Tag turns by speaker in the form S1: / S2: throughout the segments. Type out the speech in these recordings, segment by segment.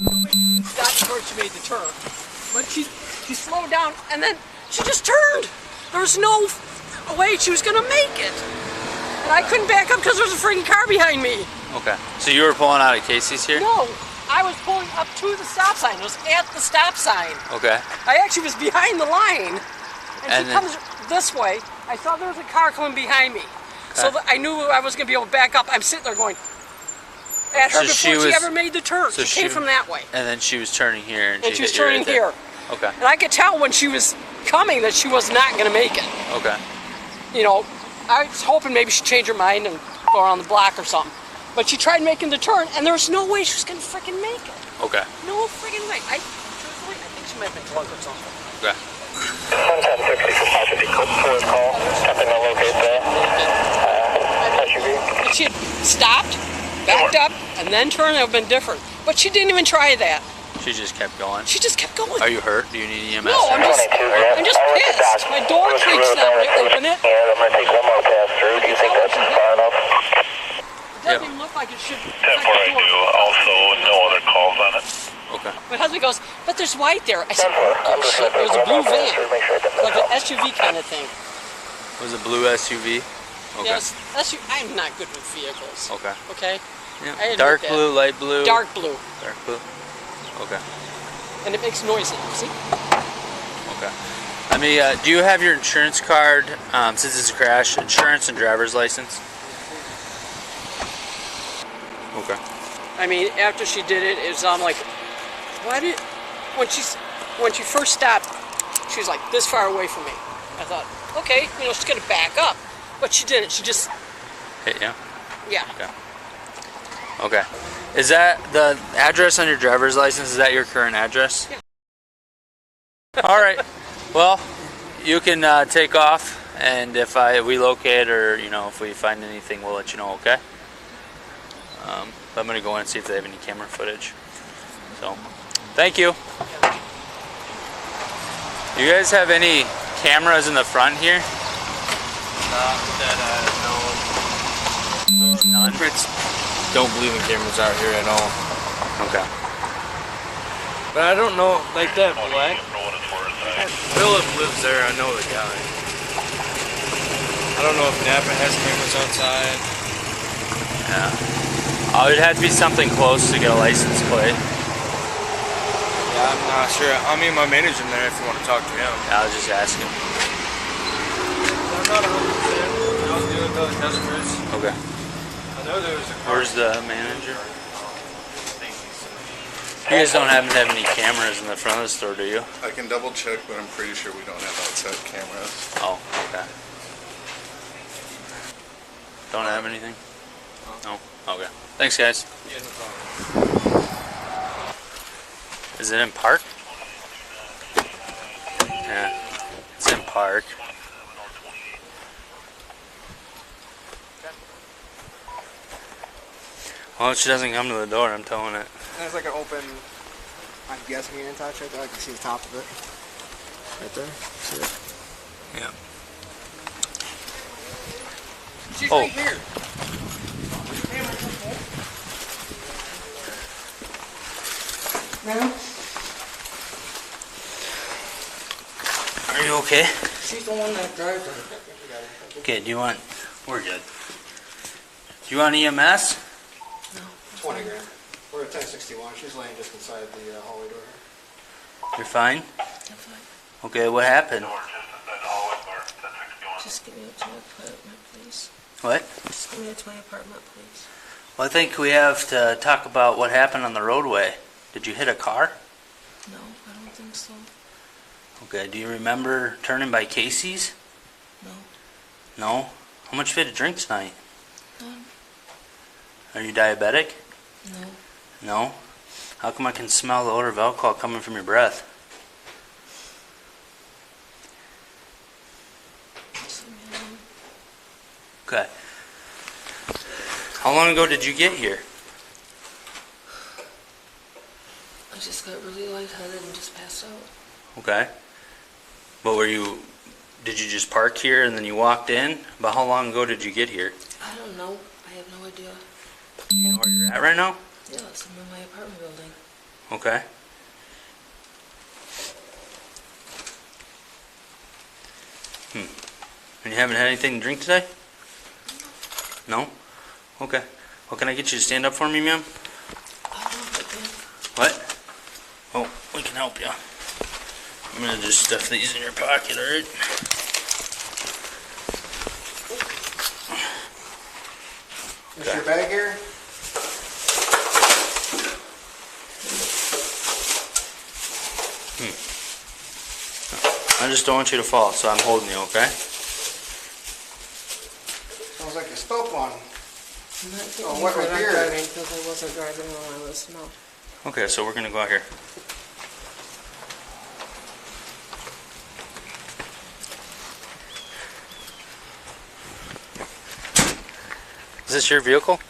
S1: That's where she made the turn. But she slowed down and then she just turned. There was no way she was gonna make it. And I couldn't back up because there was a freaking car behind me.
S2: Okay. So you were pulling out of Casey's here?
S1: No, I was pulling up to the stop sign. It was at the stop sign.
S2: Okay.
S1: I actually was behind the line. And she comes this way. I saw there was a car coming behind me. Okay. So I knew I was gonna be able to back up. I'm sitting there going at her before she ever made the turn. So she came from that way.
S2: And then she was turning here and
S1: she was turning here.
S2: Okay.
S1: And I could tell when she was coming that she was not going to make it.
S2: Okay.
S1: You know, I was hoping maybe she'd change her mind and go around the block or something. But she tried making the turn, and there was no way she was going to freaking make it.
S2: Okay.
S1: No freaking way. Truthfully, I think she might have been drunk or something.
S2: Okay.
S3: 1060 for positive call. Something to locate there.
S1: If she had stopped, backed up, and then turned, it would have been different. But she didn't even try that.
S2: She just kept going.
S1: She just kept going.
S2: Are you hurt? Do you need EMS?
S1: No, I'm just pissed. My door creaks now when I open it.
S3: I'm going to take one more pass through. Do you think that's far enough?
S1: It doesn't even look like it should.
S3: 10-4, also no other calls on it.
S2: Okay.
S1: My husband goes, but there's white there. I said, oh shit, there was a blue van. Like an SUV kind of thing.
S2: It was a blue SUV? Okay.
S1: Yes, I'm not good with vehicles.
S2: Okay.
S1: Okay?
S2: Yeah. Dark blue, light blue?
S1: Dark blue.
S2: Dark blue. Okay.
S1: And it makes noise, see?
S2: Okay. Let me, do you have your insurance card, since it's a crash, insurance and driver's license? Okay.
S1: I mean, after she did it, I'm like, when she first stopped, she was like this far away from me. I thought, okay, she's gonna back up. But she didn't, she just...
S2: Hit you?
S1: Yeah.
S2: Okay. Okay. Is that the address on your driver's license? Is that your current address?
S1: Yeah.
S2: All right. Well, you can take off, and if we locate or if we find anything, we'll let you know. Okay. But I'm gonna go in and see if they have any camera footage. So, thank you. You guys have any cameras in the front here?
S4: None. Don't believe in cameras out here at all.
S2: Okay.
S4: But I don't know, like that black. Philip lives there, I know the guy. I don't know if Napa has cameras outside.
S2: Yeah. Oh, it'd have to be something close to get a license plate.
S4: Yeah, I'm not sure. I mean, my manager's in there if you want to talk to him.
S2: I was just asking.
S4: I'm not 100%. I was dealing with other customers.
S2: Okay.
S4: I know there was a car.
S2: Where's the manager? You guys don't happen to have any cameras in the front of the store, do you?
S5: I can double check, but I'm pretty sure we don't have outside cameras.
S2: Oh, okay. Don't have anything? No? Okay. Thanks, guys.
S4: Yeah, no problem.
S2: Is it in park? Yeah, it's in park. Well, she doesn't come to the door, I'm towing it.
S6: There's like an open, I'm guessing you're in touch right there. I can see the top of it. Right there. See it?
S2: Yeah.
S1: She's
S2: Oh.
S1: right here. No?
S2: Are you okay?
S1: She's the one that drives her.
S2: Okay, do you want... We're good. Do you want EMS?
S6: No. 20 grand. We're at 1061. She's laying just inside the hallway door here.
S2: You're fine?
S7: I'm fine.
S2: Okay, what happened?
S7: Just give me a toy apartment, please.
S2: What?
S7: Just give me a toy apartment, please.
S2: Well, I think we have to talk about what happened on the roadway. Did you hit a car?
S7: No, I don't think so.
S2: Okay, do you remember turning by Casey's?
S7: No.
S2: No? How much did you drink tonight?
S7: None.
S2: Are you diabetic?
S7: No.
S2: No? How come I can smell the odor of alcohol coming from your breath?
S7: Just leave me alone.
S2: Okay. How long ago did you get here?
S7: I just got really lightheaded and just passed out.
S2: Okay. But did you just park here and then you walked in? About how long ago did you get here?
S7: I don't know. I have no idea.
S2: Do you know where you're at right now?
S7: Yes, I'm in my apartment building.
S2: Okay. And you haven't had anything to drink today? No? Okay. Well, can I get you to stand up for me, ma'am? What? Oh, we can help you. I'm gonna just stuff these in your pocket, alright?
S6: Is your bag here?
S2: I just don't want you to fall, so I'm holding you, okay?
S6: Sounds like you spoke one.
S7: I'm not getting
S6: Oh, what
S7: for
S6: was
S7: not
S6: beer?
S7: driving because I wasn't driving while I was no.
S2: Okay, so we're gonna go out here. Is this your vehicle?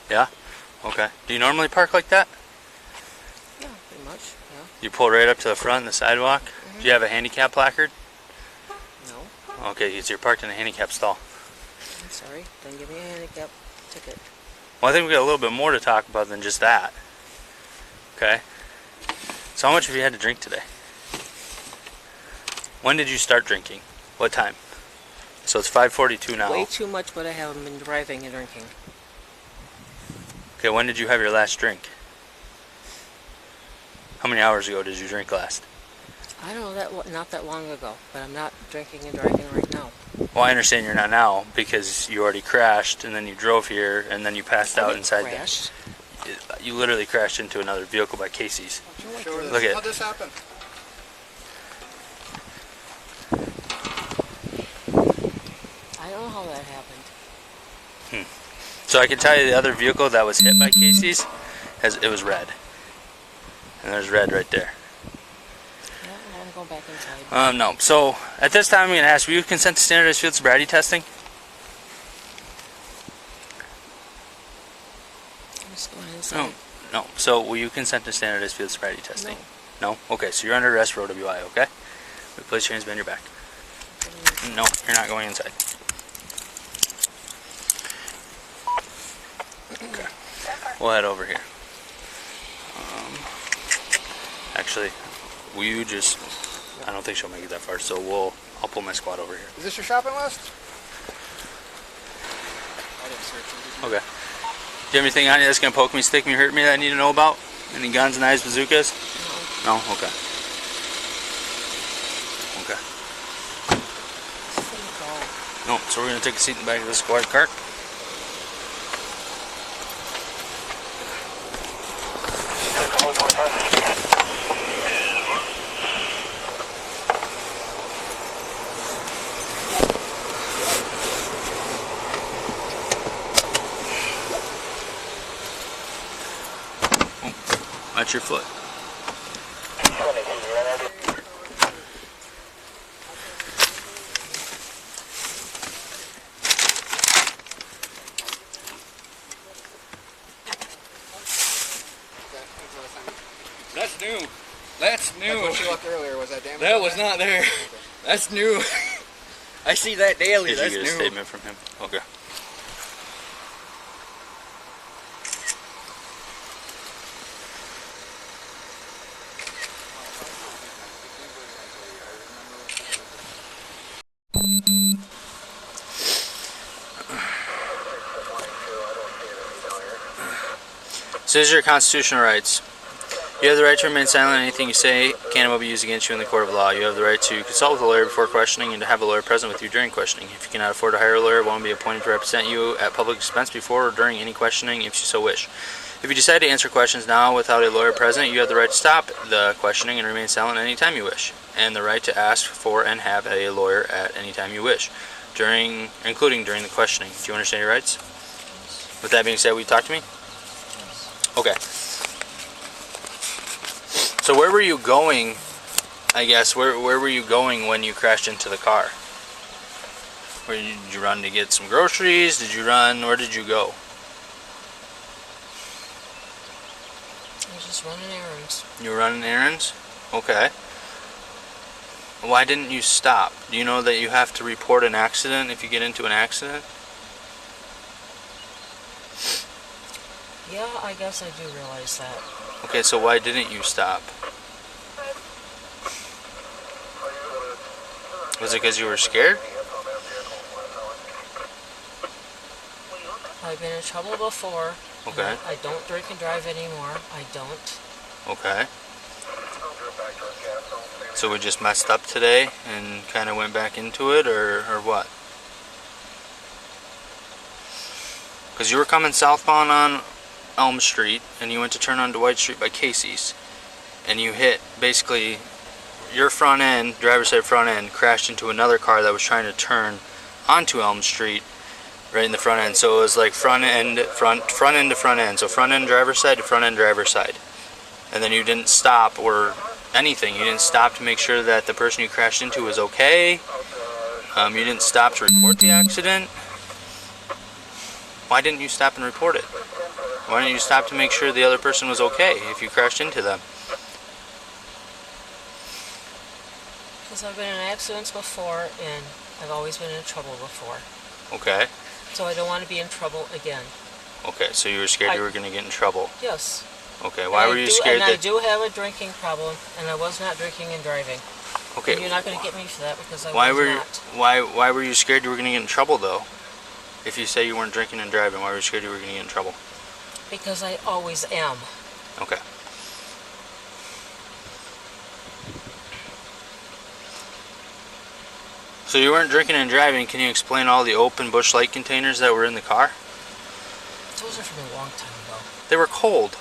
S2: Yeah. Okay. Do you normally park like that?
S7: Yeah, pretty much. Yeah.
S2: You pull right up to the front in the sidewalk? Do you have a handicap placard?
S7: No.
S2: Okay, so you're parked in a handicap stall.
S7: I'm sorry. Didn't give me a handicap ticket.
S2: Well, I think we got a little bit more to talk about than just that. Okay. So how much have you had to drink today? When did you start drinking? What time? So it's 5:42 now.
S7: Way too much, but I haven't been driving and drinking.
S2: Okay, when did you have your last drink? How many hours ago did you drink last?
S7: I don't know, not that long ago, but I'm not drinking and driving right now.
S2: Well, I understand you're not now because you already crashed and then you drove here and then you passed out inside
S7: crashed.
S2: You literally crashed into another vehicle by Casey's.
S6: Show this.
S2: Look at
S6: How'd this happen?
S7: I don't know how that happened.
S2: So I can tell you the other vehicle that was hit by Casey's, it was red. And there's red right there.
S7: Yeah, I'm going back inside.
S2: No. So at this time I'm going to ask, will you consent to standardized field sobriety testing?
S7: Just go inside.
S2: No. So will you consent to standardized field sobriety testing? No? Okay, so you're under arrest for OWI, okay? Place your hands behind your back. No, you're not going inside. Okay. We'll head over here. Actually, will you just... I don't think she'll make it that far, so I'll pull my squad over here.
S6: Is this your shopping list? I didn't search it.
S2: Okay. Do you have anything on you that's going to poke me, stick me, hurt me that I need to know about? Any guns, knives, bazookas? No? Okay. Okay. No, so we're going to take a seat in the back of the squad car. Watch your foot.
S4: That's new. That's new.
S6: Like what you left earlier, was that damage?
S4: That was not there. That's new. I see that daily.
S2: Did
S4: That's
S2: you get a
S4: new.
S2: statement from him? Okay. So these are your constitutional rights. You have the right to remain silent. Anything you say can and will be used against you in the court of law. You have the right to consult with a lawyer before questioning and to have a lawyer present with you during questioning. If you cannot afford to hire a lawyer, one will be appointed to represent you at public expense before or during any questioning if you so wish. If you decide to answer questions now without a lawyer present, you have the right to stop the questioning and remain silent any time you wish, and the right to ask for and have a lawyer at any time you wish, including during the questioning. Do you understand your rights? With that being said, will you talk to me? Okay. So where were you going, I guess, where were you going when you crashed into the car? Did you run to get some groceries? Did you run, where did you go?
S7: I was just running errands.
S2: You were running errands? Okay. Why didn't you stop? Do you know that you have to report an accident if you get into an accident?
S7: Yeah, I guess I do realize that.
S2: Okay, so why didn't you stop? Was it because you were scared?
S7: I've been in trouble before.
S2: Okay.
S7: I don't drink and drive anymore. I don't.
S2: Okay. So we just messed up today and kind of went back into it, or what? Because you were coming southbound on Elm Street, and you went to turn onto White Street by Casey's, and you hit, basically, your front end, driver's side front end, crashed into another car that was trying to turn onto Elm Street, right in the front end. So it was like front end to front end. So front end driver's side to front end driver's side. And then you didn't stop or anything. You didn't stop to make sure that the person you crashed into was okay. You didn't stop to report the accident. Why didn't you stop and report it? Why didn't you stop to make sure the other person was okay if you crashed into them?
S7: Because I've been in accidents before, and I've always been in trouble before.
S2: Okay.
S7: So I don't want to be in trouble again.
S2: Okay, so you were scared you were going to get in trouble.
S7: Yes.
S2: Okay, why were you scared
S7: that...
S2: that...
S7: I do have a drinking problem, and I was not drinking and driving.
S2: Okay.
S7: And you're not going to get me for that because I
S2: why
S7: was
S2: were
S7: not.
S2: Why were you scared you were going to get in trouble, though? If you say you weren't drinking and driving, why were you scared you were going to get in trouble?
S7: Because I always am.
S2: Okay. So you weren't drinking and driving. Can you explain all the open Busch Light containers that were in the car?
S7: Those are from a long time ago.
S2: They were cold.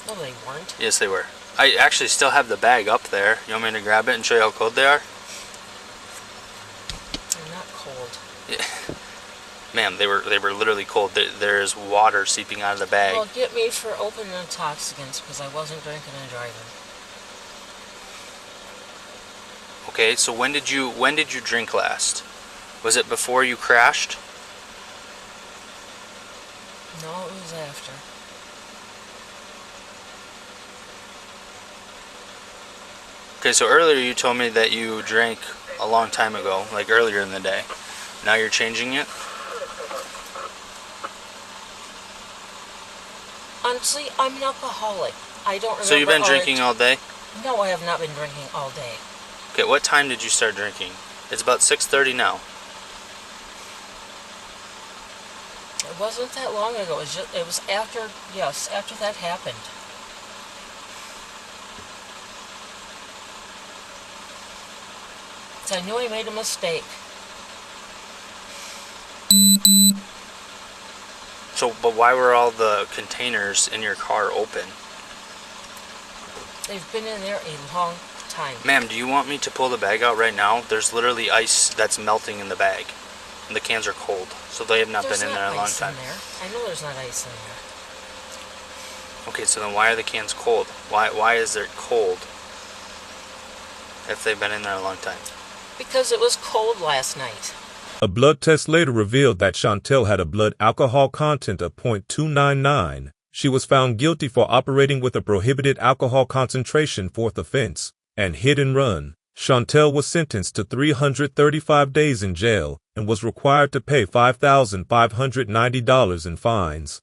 S7: No, they weren't.
S2: Yes, they were. I actually still have the bag up there. You want me to grab it and show you how cold they are?
S7: They're not cold.
S2: Yeah. Ma'am, they were literally cold. There's water seeping out of the bag.
S7: Well, get me for open intoxicants because I wasn't drinking and driving.
S2: Okay, so when did you drink last? Was it before you crashed?
S7: No, it was after.
S2: Okay, so earlier you told me that you drank a long time ago, like earlier in the day. Now you're changing it?
S7: Honestly, I'm an alcoholic. I don't remember.
S2: So you've been drinking all day?
S7: No, I have not been drinking all day.
S2: Okay, what time did you start drinking? It's about 6:30 now.
S7: It wasn't that long ago. It was after, yes, after that happened. So I knew I made a mistake.
S2: So, but why were all the containers in your car open?
S7: They've been in there a long time.
S2: Ma'am, do you want me to pull the bag out right now? There's literally ice that's melting in the bag. And the cans are cold, so they have not been in there a long time.
S7: I know there's not ice in there.
S2: Okay, so then why are the cans cold? Why is it cold if they've been in there a long time?
S7: Because it was cold last night.
S8: A blood test later revealed that Chantel had a blood alcohol content of .299. She was found guilty for operating with a prohibited alcohol concentration, fourth offense, and hit and run. Chantel was sentenced to 335 days in jail and was required to pay $5,590 in fines.